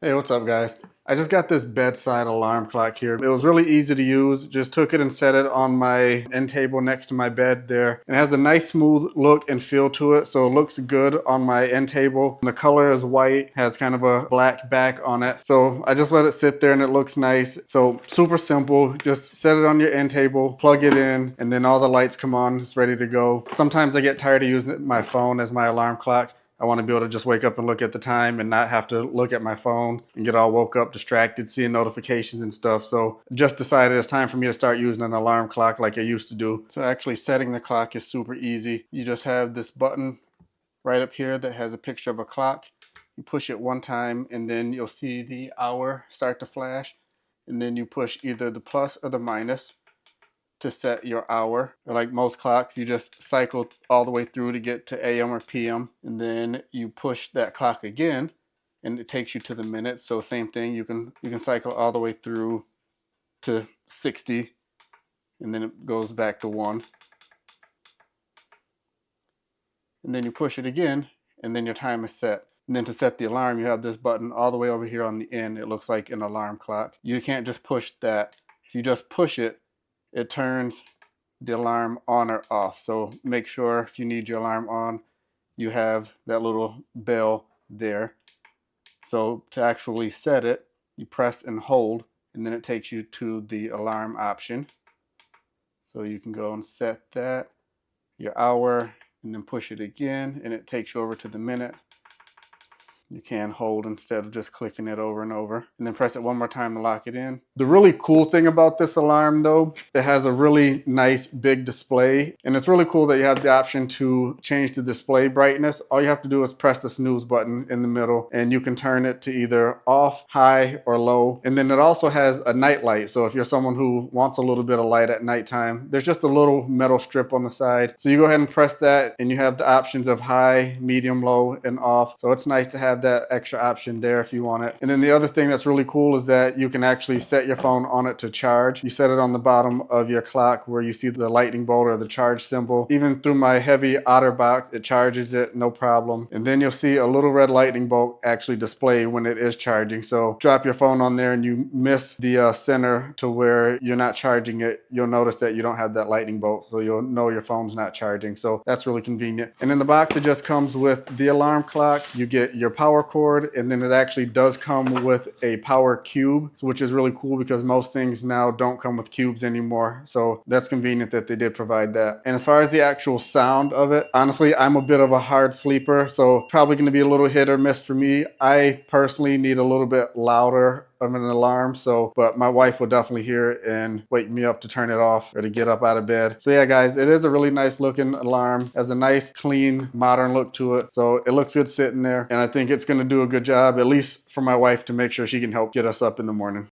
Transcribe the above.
Hey, what's up, guys? I just got this bedside alarm clock here. It was really easy to use. Just took it and set it on my end table next to my bed there. It has a nice smooth look and feel to it, so it looks good on my end table. The color is white, has kind of a black back on it. So I just let it sit there and it looks nice. So super simple. Just set it on your end table, plug it in, and then all the lights come on. It's ready to go. Sometimes I get tired of using my phone as my alarm clock. I want to be able to just wake up and look at the time and not have to look at my phone and get all woke up, distracted, seeing notifications and stuff. So just decided it's time for me to start using an alarm clock like I used to do. So actually setting the clock is super easy. You just have this button right up here that has a picture of a clock. You push it one time and then you'll see the hour start to flash. And then you push either the plus or the minus to set your hour. Like most clocks, you just cycle all the way through to get to AM or PM, and then you push that clock again and it takes you to the minutes. So same thing, you can cycle all the way through to 60 and then it goes back to 1. And then you push it again and then your time is set. And then to set the alarm, you have this button all the way over here on the end. It looks like an alarm clock. You can't just push that. If you just push it, it turns the alarm on or off. So make sure if you need your alarm on, you have that little bell there. So to actually set it, you press and hold, and then it takes you to the alarm option. So you can go and set that, your hour, and then push it again, and it takes you over to the minute. You can hold instead of just clicking it over and over, and then press it one more time to lock it in. The really cool thing about this alarm though, it has a really nice big display, and it's really cool that you have the option to change the display brightness. All you have to do is press the snooze button in the middle and you can turn it to either off, high, or low. And then it also has a night light, so if you're someone who wants a little bit of light at nighttime, there's just a little metal strip on the side. So you go ahead and press that and you have the options of high, medium, low, and off. So it's nice to have that extra option there if you want it. And then the other thing that's really cool is that you can actually set your phone on it to charge. You set it on the bottom of your clock where you see the lightning bolt or the charge symbol. Even through my heavy OtterBox, it charges it no problem. And then you'll see a little red lightning bolt actually display when it is charging. So drop your phone on there and you miss the center to where you're not charging it, you'll notice that you don't have that lightning bolt, so you'll know your phone's not charging. So that's really convenient. And in the box, it just comes with the alarm clock. You get your power cord, and then it actually does come with a power cube, which is really cool because most things now don't come with cubes anymore. So that's convenient that they did provide that. And as far as the actual sound of it, honestly, I'm a bit of a hard sleeper, so probably going to be a little hit or miss for me. I personally need a little bit louder of an alarm, but my wife will definitely hear it and wake me up to turn it off or to get up out of bed. So yeah, guys, it is a really nice looking alarm. Has a nice, clean, modern look to it. So it looks good sitting there, and I think it's going to do a good job, at least for my wife, to make sure she can help get us up in the morning.